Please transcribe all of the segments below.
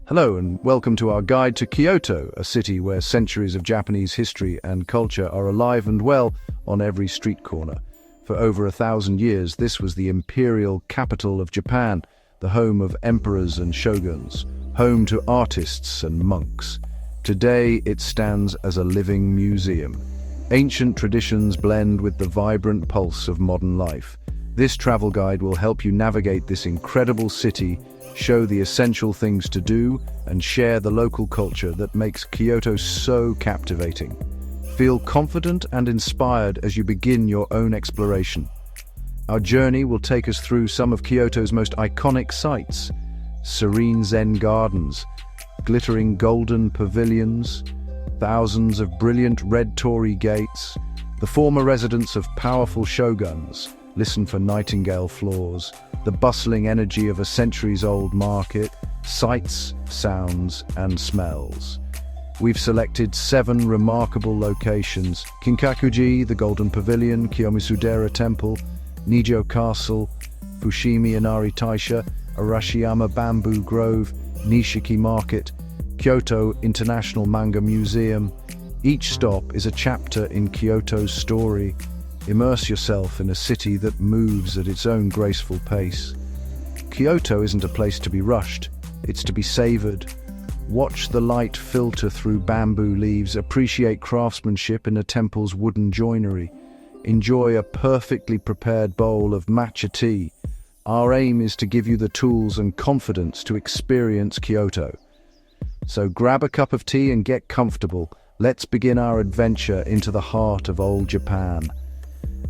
Hello and welcome to our guide to Kyoto, a city where centuries of Japanese history and culture are alive and well on every street corner. For over 1,000 years, this was the imperial capital of Japan, the home of emperors and shoguns, home to artists and monks. Today, it stands as a living museum. Ancient traditions blend with the vibrant pulse of modern life. This travel guide will help you navigate this incredible city, show the essential things to do, and share the local culture that makes Kyoto so captivating. Feel confident and inspired as you begin your own exploration. Our journey will take us through some of Kyoto's most iconic sites: serene Zen gardens, glittering golden pavilions, thousands of brilliant red torii gates, the former residence of powerful shoguns. Listen for nightingale floors, the bustling energy of a centuries-old market, sights, sounds, and smells. We've selected 7 remarkable locations: Kinkakuji, the Golden Pavilion, Kiyomisudera Temple, Nijo Castle, Fushimi Inari Taisha, Arashiyama Bamboo Grove, Nishiki Market, Kyoto International Manga Museum. Each stop is a chapter in Kyoto's story. Immerse yourself in a city that moves at its own graceful pace. Kyoto isn't a place to be rushed, it's to be savored. Watch the light filter through bamboo leaves, appreciate craftsmanship in a temple's wooden joinery. Enjoy a perfectly prepared bowl of matcha tea. Our aim is to give you the tools and confidence to experience Kyoto. So grab a cup of tea and get comfortable. Let's begin our adventure into the heart of old Japan.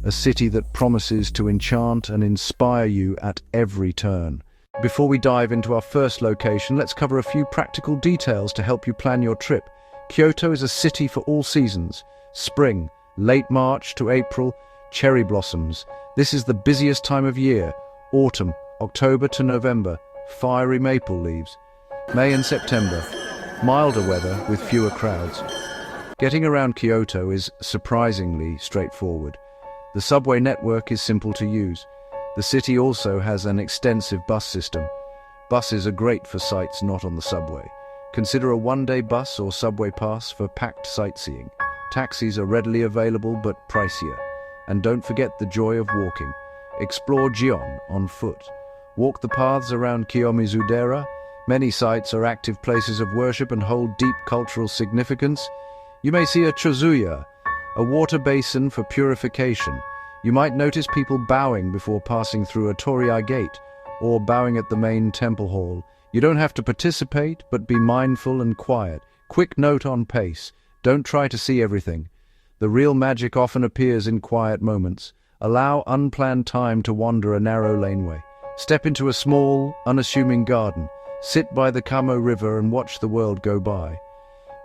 A city that promises to enchant and inspire you at every turn. Before we dive into our first location, let's cover a few practical details to help you plan your trip. Kyoto is a city for all seasons. Spring, late March to April, cherry blossoms. This is the busiest time of year. Autumn, October to November, fiery maple leaves. May and September, milder weather with fewer crowds. Getting around Kyoto is surprisingly straightforward. The subway network is simple to use. The city also has an extensive bus system. Buses are great for sites not on the subway. Consider a one-day bus or subway pass for packed sightseeing. Taxis are readily available but pricier. And don't forget the joy of walking. Explore Gion on foot. Walk the paths around Kiyomisudera. Many sites are active places of worship and hold deep cultural significance. You may see a chozuya, a water basin for purification. You might notice people bowing before passing through a torii gate or bowing at the main temple hall. You don't have to participate, but be mindful and quiet. Quick note on pace: don't try to see everything. The real magic often appears in quiet moments. Allow unplanned time to wander a narrow laneway. Step into a small, unassuming garden. Sit by the Kamo River and watch the world go by.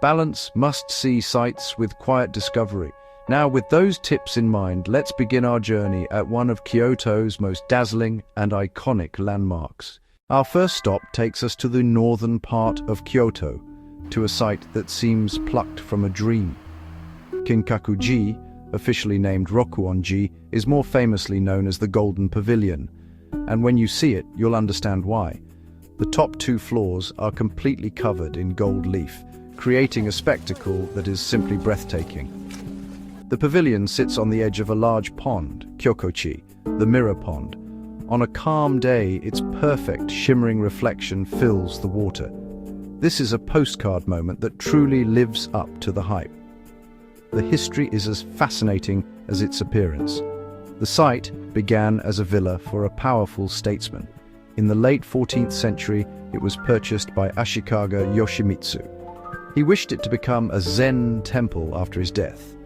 Balance must-see sites with quiet discovery. Now, with those tips in mind, let's begin our journey at one of Kyoto's most dazzling and iconic landmarks. Our first stop takes us to the northern part of Kyoto, to a site that seems plucked from a dream. Kinkakuji, officially named Rokuonji, is more famously known as the Golden Pavilion, and when you see it, you'll understand why. The top 2 floors are completely covered in gold leaf, creating a spectacle that is simply breathtaking. The pavilion sits on the edge of a large pond, Kyokochi, the mirror pond. On a calm day, its perfect shimmering reflection fills the water. This is a postcard moment that truly lives up to the hype. The history is as fascinating as its appearance. The site began as a villa for a powerful statesman. In the late 14th century, it was purchased by Ashikaga Yoshimitsu. He wished it to become a Zen temple after his death.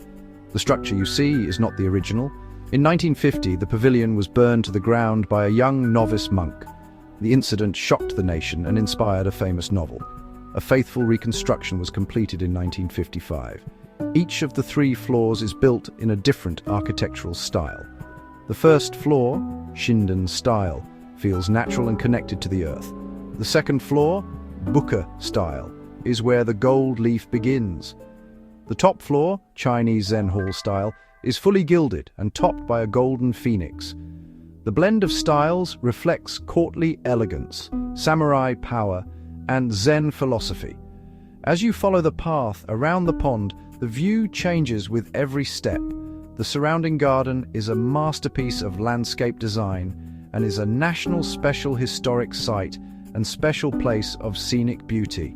The structure you see is not the original. In 1950, the pavilion was burned to the ground by a young novice monk. The incident shocked the nation and inspired a famous novel. A faithful reconstruction was completed in 1955. Each of the 3 floors is built in a different architectural style. The first floor, Shinden style, feels natural and connected to the earth. The second floor, Buka style, is where the gold leaf begins. The top floor, Chinese Zen hall style, is fully gilded and topped by a golden phoenix. The blend of styles reflects courtly elegance, samurai power, and Zen philosophy. As you follow the path around the pond, the view changes with every step. The surrounding garden is a masterpiece of landscape design and is a National Special Historic Site and special place of scenic beauty.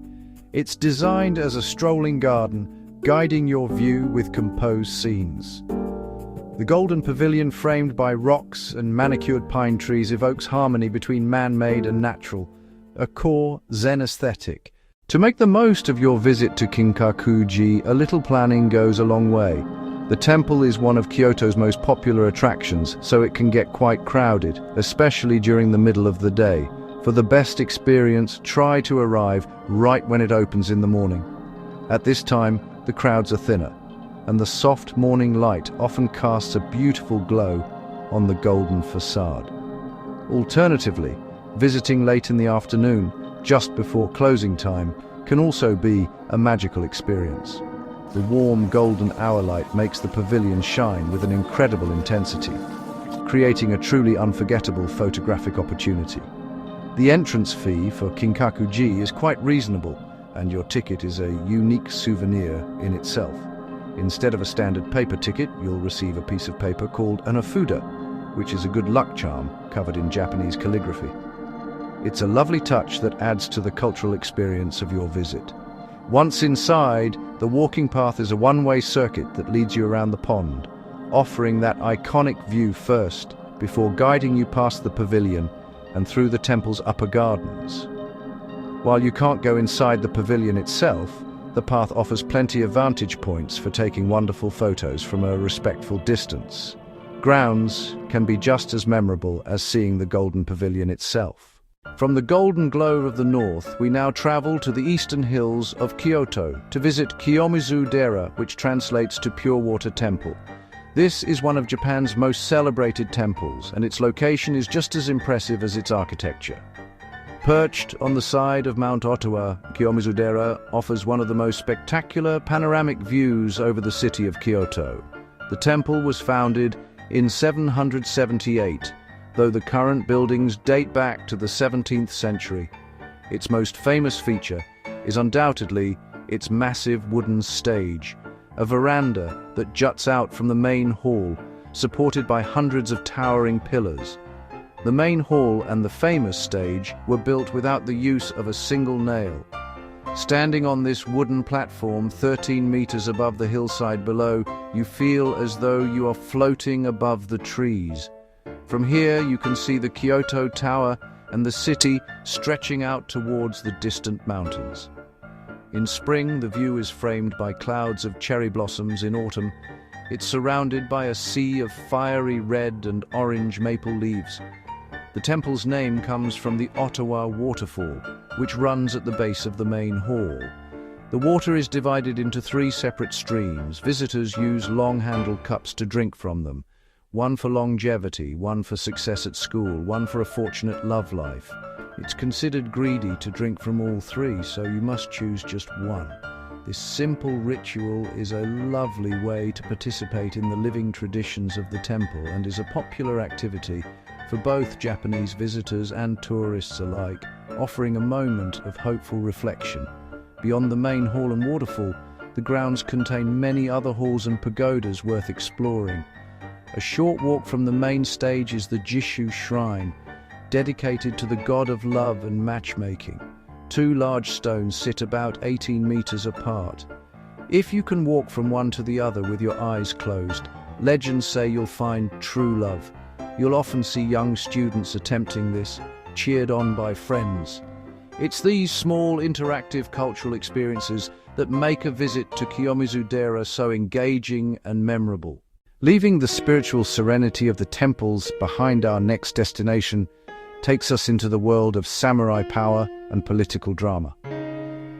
It's designed as a strolling garden, guiding your view with composed scenes. The golden pavilion, framed by rocks and manicured pine trees, evokes harmony between man-made and natural, a core Zen aesthetic. To make the most of your visit to Kinkaku-ji, a little planning goes a long way. The temple is one of Kyoto's most popular attractions, so it can get quite crowded, especially during the middle of the day. For the best experience, try to arrive right when it opens in the morning. At this time, the crowds are thinner, and the soft morning light often casts a beautiful glow on the golden facade. Alternatively, visiting late in the afternoon, just before closing time, can also be a magical experience. The warm golden hour light makes the pavilion shine with an incredible intensity, creating a truly unforgettable photographic opportunity. The entrance fee for Kinkaku-ji is quite reasonable, and your ticket is a unique souvenir in itself. Instead of a standard paper ticket, you'll receive a piece of paper called an ofuda, which is a good luck charm covered in Japanese calligraphy. It's a lovely touch that adds to the cultural experience of your visit. Once inside, the walking path is a one-way circuit that leads you around the pond, offering that iconic view first, before guiding you past the pavilion and through the temple's upper gardens. While you can't go inside the pavilion itself, the path offers plenty of vantage points for taking wonderful photos from a respectful distance. Grounds can be just as memorable as seeing the golden pavilion itself. From the golden glow of the north, we now travel to the eastern hills of Kyoto to visit Kiyomizu-dera, which translates to Pure Water Temple. This is one of Japan's most celebrated temples, and its location is just as impressive as its architecture. Perched on the side of Mount Ottawa, Kiyomizu-dera offers one of the most spectacular panoramic views over the city of Kyoto. The temple was founded in 778, though the current buildings date back to the 17th century. Its most famous feature is undoubtedly its massive wooden stage, a veranda that juts out from the main hall, supported by hundreds of towering pillars. The main hall and the famous stage were built without the use of a single nail. Standing on this wooden platform 13 meters above the hillside below, you feel as though you are floating above the trees. From here, you can see the Kyoto Tower and the city stretching out towards the distant mountains. In spring, the view is framed by clouds of cherry blossoms. In autumn, it's surrounded by a sea of fiery red and orange maple leaves. The temple's name comes from the Ottawa waterfall, which runs at the base of the main hall. The water is divided into 3 separate streams. Visitors use long-handled cups to drink from them. One for longevity, one for success at school, one for a fortunate love life. It's considered greedy to drink from all 3, so you must choose just one. This simple ritual is a lovely way to participate in the living traditions of the temple and is a popular activity for both Japanese visitors and tourists alike, offering a moment of hopeful reflection. Beyond the main hall and waterfall, the grounds contain many other halls and pagodas worth exploring. A short walk from the main stage is the Jishu Shrine, dedicated to the god of love and matchmaking. 2 large stones sit about 18 meters apart. If you can walk from one to the other with your eyes closed, legends say you'll find true love. You'll often see young students attempting this, cheered on by friends. It's these small interactive cultural experiences that make a visit to Kiyomizu-dera so engaging and memorable. Leaving the spiritual serenity of the temples behind, our next destination takes us into the world of samurai power and political drama.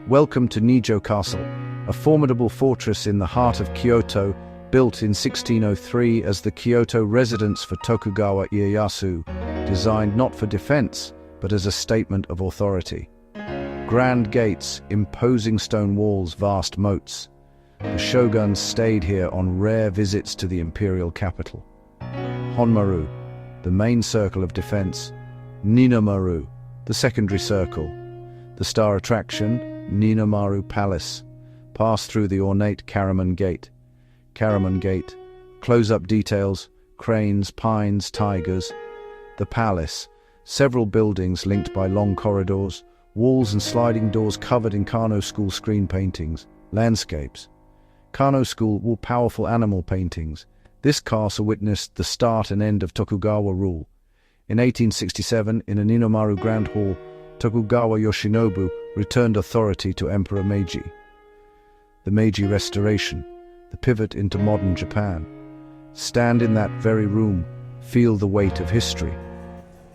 Welcome to Nijo Castle, a formidable fortress in the heart of Kyoto, built in 1603 as the Kyoto residence for Tokugawa Ieyasu, designed not for defense, but as a statement of authority. Grand gates, imposing stone walls, vast moats. The shoguns stayed here on rare visits to the imperial capital. Honmaru, the main circle of defense. Ninamaru, the secondary circle. The star attraction, Ninomaru Palace. Pass through the ornate Karaman Gate. Karaman Gate. Close-up details, cranes, pines, tigers. The palace. Several buildings linked by long corridors, walls and sliding doors covered in Kano School screen paintings. Landscapes. Kano School wore powerful animal paintings. This castle witnessed the start and end of Tokugawa rule. In 1867, in a Ninomaru Grand Hall, Tokugawa Yoshinobu returned authority to Emperor Meiji. The Meiji Restoration, the pivot into modern Japan. Stand in that very room, feel the weight of history.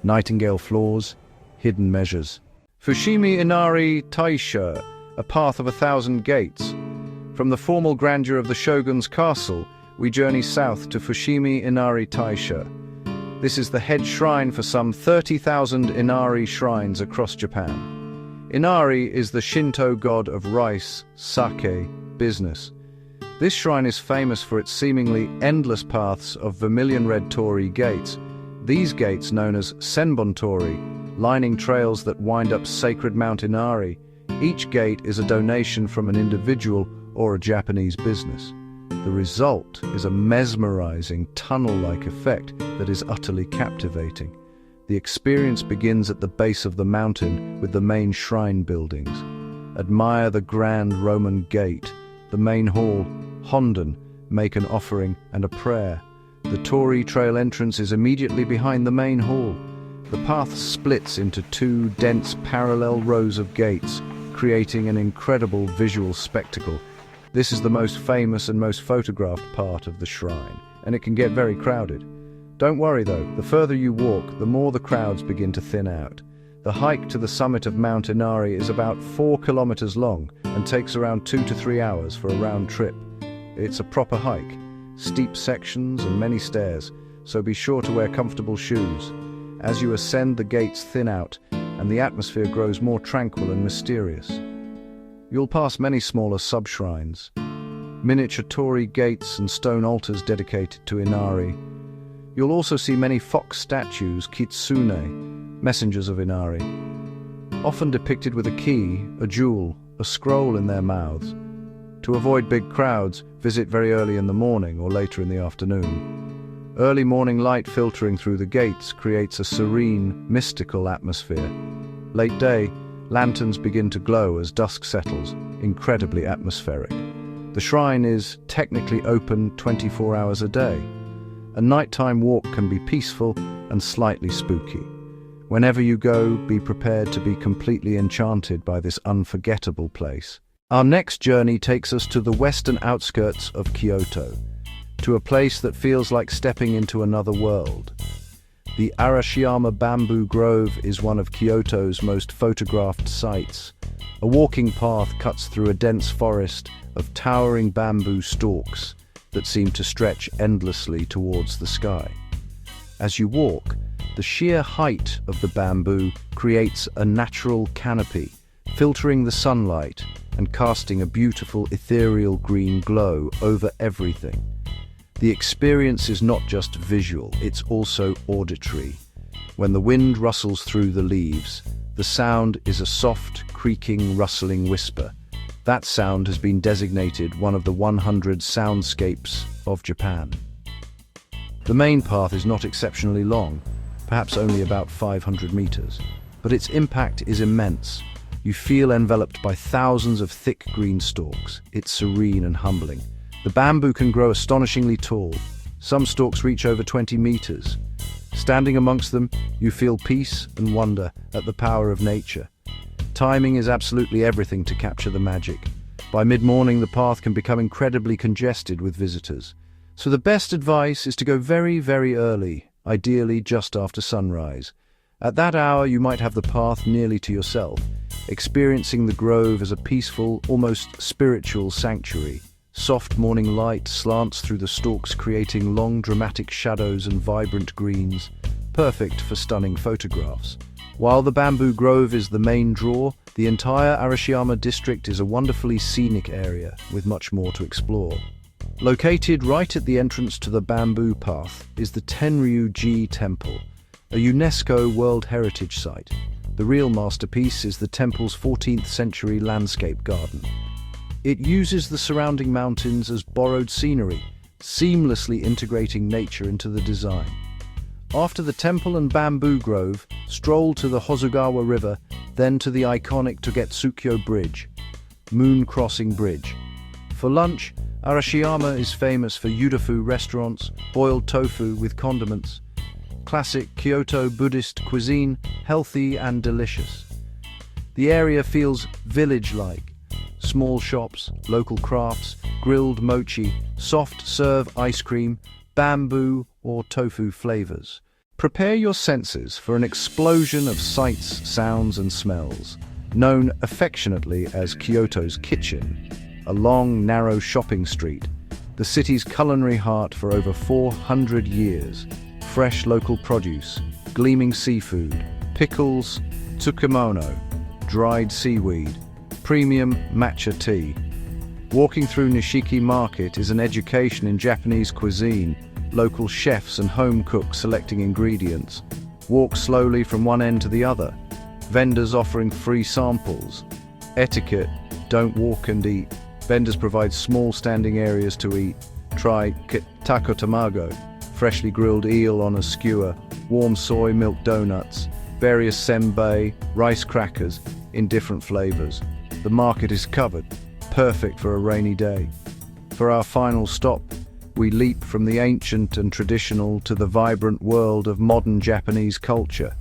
Nightingale floors, hidden measures. Fushimi Inari Taisha, a path of 1,000 gates. From the formal grandeur of the shogun's castle, we journey south to Fushimi Inari Taisha. This is the head shrine for some 30,000 Inari shrines across Japan. Inari is the Shinto god of rice, sake, business. This shrine is famous for its seemingly endless paths of vermilion red torii gates. These gates, known as Senbon torii, lining trails that wind up sacred Mount Inari. Each gate is a donation from an individual or a Japanese business. The result is a mesmerizing, tunnel-like effect that is utterly captivating. The experience begins at the base of the mountain with the main shrine buildings. Admire the grand Roman gate, the main hall, Honden, make an offering and a prayer. The Torii Trail entrance is immediately behind the main hall. The path splits into two dense parallel rows of gates, creating an incredible visual spectacle. This is the most famous and most photographed part of the shrine, and it can get very crowded. Don't worry though, the further you walk, the more the crowds begin to thin out. The hike to the summit of Mount Inari is about 4 kilometers long and takes around 2 to 3 hours for a round trip. It's a proper hike, steep sections and many stairs, so be sure to wear comfortable shoes. As you ascend, the gates thin out, and the atmosphere grows more tranquil and mysterious. You'll pass many smaller sub-shrines, miniature torii gates and stone altars dedicated to Inari. You'll also see many fox statues, kitsune, messengers of Inari, often depicted with a key, a jewel, a scroll in their mouths. To avoid big crowds, visit very early in the morning or later in the afternoon. Early morning light filtering through the gates creates a serene, mystical atmosphere. Late day, lanterns begin to glow as dusk settles, incredibly atmospheric. The shrine is technically open 24 hours a day. A nighttime walk can be peaceful and slightly spooky. Whenever you go, be prepared to be completely enchanted by this unforgettable place. Our next journey takes us to the western outskirts of Kyoto, to a place that feels like stepping into another world. The Arashiyama Bamboo Grove is one of Kyoto's most photographed sights. A walking path cuts through a dense forest of towering bamboo stalks that seem to stretch endlessly towards the sky. As you walk, the sheer height of the bamboo creates a natural canopy, filtering the sunlight and casting a beautiful ethereal green glow over everything. The experience is not just visual, it's also auditory. When the wind rustles through the leaves, the sound is a soft, creaking, rustling whisper. That sound has been designated one of the 100 soundscapes of Japan. The main path is not exceptionally long, perhaps only about 500 meters, but its impact is immense. You feel enveloped by thousands of thick green stalks. It's serene and humbling. The bamboo can grow astonishingly tall. Some stalks reach over 20 meters. Standing amongst them, you feel peace and wonder at the power of nature. Timing is absolutely everything to capture the magic. By mid-morning, the path can become incredibly congested with visitors. So the best advice is to go very, very early, ideally just after sunrise. At that hour, you might have the path nearly to yourself, experiencing the grove as a peaceful, almost spiritual sanctuary. Soft morning light slants through the stalks, creating long, dramatic shadows and vibrant greens, perfect for stunning photographs. While the bamboo grove is the main draw, the entire Arashiyama district is a wonderfully scenic area with much more to explore. Located right at the entrance to the bamboo path is the Tenryuji Temple, a UNESCO World Heritage Site. The real masterpiece is the temple's 14th century landscape garden. It uses the surrounding mountains as borrowed scenery, seamlessly integrating nature into the design. After the temple and bamboo grove, stroll to the Hozugawa River, then to the iconic Togetsukyo Bridge, Moon Crossing Bridge. For lunch, Arashiyama is famous for yudofu restaurants, boiled tofu with condiments. Classic Kyoto Buddhist cuisine, healthy and delicious. The area feels village-like. Small shops, local crafts, grilled mochi, soft-serve ice cream, bamboo or tofu flavors. Prepare your senses for an explosion of sights, sounds and smells, known affectionately as Kyoto's Kitchen, a long, narrow shopping street, the city's culinary heart for over 400 years. Fresh local produce, gleaming seafood, pickles, tsukemono, dried seaweed, premium matcha tea. Walking through Nishiki Market is an education in Japanese cuisine, local chefs and home cooks selecting ingredients. Walk slowly from one end to the other, vendors offering free samples. Etiquette, don't walk and eat. Vendors provide small standing areas to eat. Try tako tamago, freshly grilled eel on a skewer, warm soy milk donuts, various senbei, rice crackers in different flavors. The market is covered, perfect for a rainy day. For our final stop, we leap from the ancient and traditional to the vibrant world of modern Japanese culture.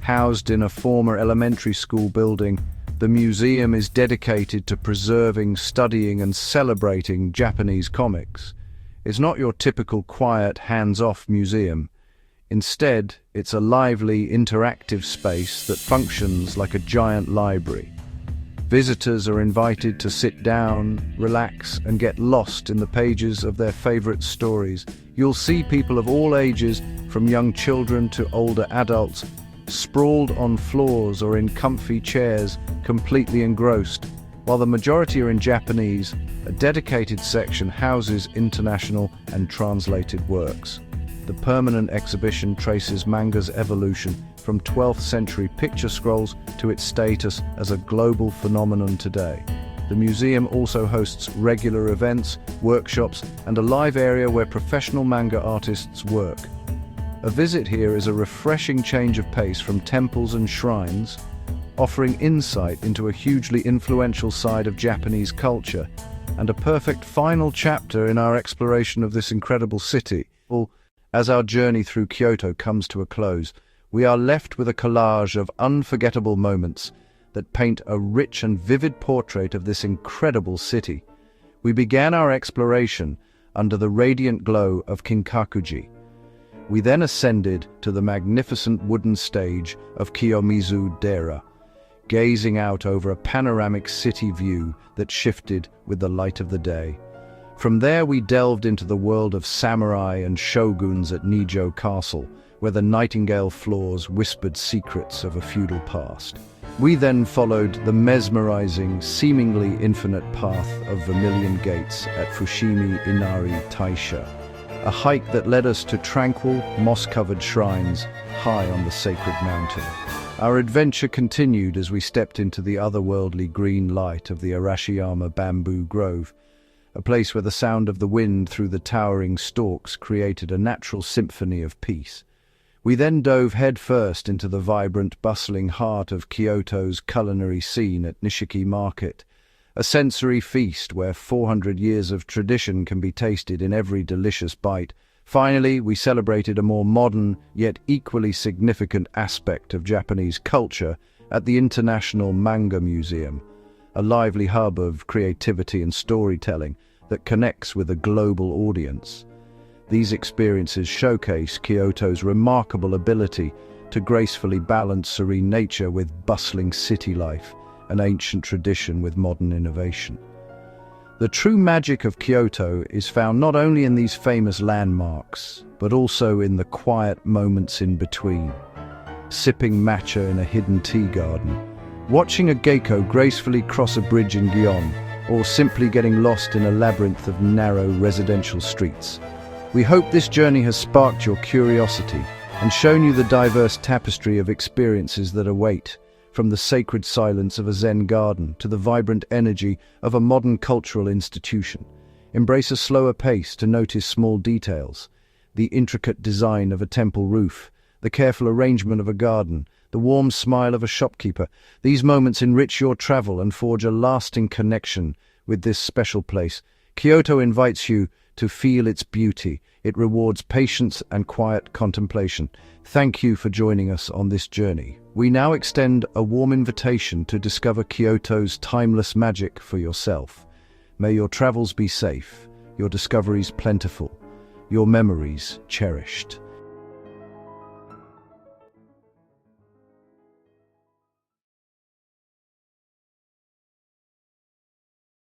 Housed in a former elementary school building, the museum is dedicated to preserving, studying and celebrating Japanese comics. It's not your typical quiet, hands-off museum. Instead, it's a lively, interactive space that functions like a giant library. Visitors are invited to sit down, relax, and get lost in the pages of their favorite stories. You'll see people of all ages, from young children to older adults, sprawled on floors or in comfy chairs, completely engrossed. While the majority are in Japanese, a dedicated section houses international and translated works. The permanent exhibition traces manga's evolution from 12th century picture scrolls to its status as a global phenomenon today. The museum also hosts regular events, workshops, and a live area where professional manga artists work. A visit here is a refreshing change of pace from temples and shrines, offering insight into a hugely influential side of Japanese culture, and a perfect final chapter in our exploration of this incredible city. As our journey through Kyoto comes to a close, we are left with a collage of unforgettable moments that paint a rich and vivid portrait of this incredible city. We began our exploration under the radiant glow of Kinkakuji. We then ascended to the magnificent wooden stage of Kiyomizu-dera, gazing out over a panoramic city view that shifted with the light of the day. From there we delved into the world of samurai and shoguns at Nijo Castle, where the nightingale floors whispered secrets of a feudal past. We then followed the mesmerizing, seemingly infinite path of Vermilion Gates at Fushimi Inari Taisha, a hike that led us to tranquil, moss-covered shrines high on the sacred mountain. Our adventure continued as we stepped into the otherworldly green light of the Arashiyama bamboo grove, a place where the sound of the wind through the towering stalks created a natural symphony of peace. We then dove headfirst into the vibrant, bustling heart of Kyoto's culinary scene at Nishiki Market, a sensory feast where 400 years of tradition can be tasted in every delicious bite. Finally, we celebrated a more modern, yet equally significant aspect of Japanese culture at the International Manga Museum, a lively hub of creativity and storytelling that connects with a global audience. These experiences showcase Kyoto's remarkable ability to gracefully balance serene nature with bustling city life, and ancient tradition with modern innovation. The true magic of Kyoto is found not only in these famous landmarks, but also in the quiet moments in between. Sipping matcha in a hidden tea garden, watching a geiko gracefully cross a bridge in Gion, or simply getting lost in a labyrinth of narrow residential streets. We hope this journey has sparked your curiosity, and shown you the diverse tapestry of experiences that await, from the sacred silence of a Zen garden to the vibrant energy of a modern cultural institution. Embrace a slower pace to notice small details, the intricate design of a temple roof, the careful arrangement of a garden, the warm smile of a shopkeeper. These moments enrich your travel and forge a lasting connection with this special place. Kyoto invites you to feel its beauty. It rewards patience and quiet contemplation. Thank you for joining us on this journey. We now extend a warm invitation to discover Kyoto's timeless magic for yourself. May your travels be safe, your discoveries plentiful, your memories cherished.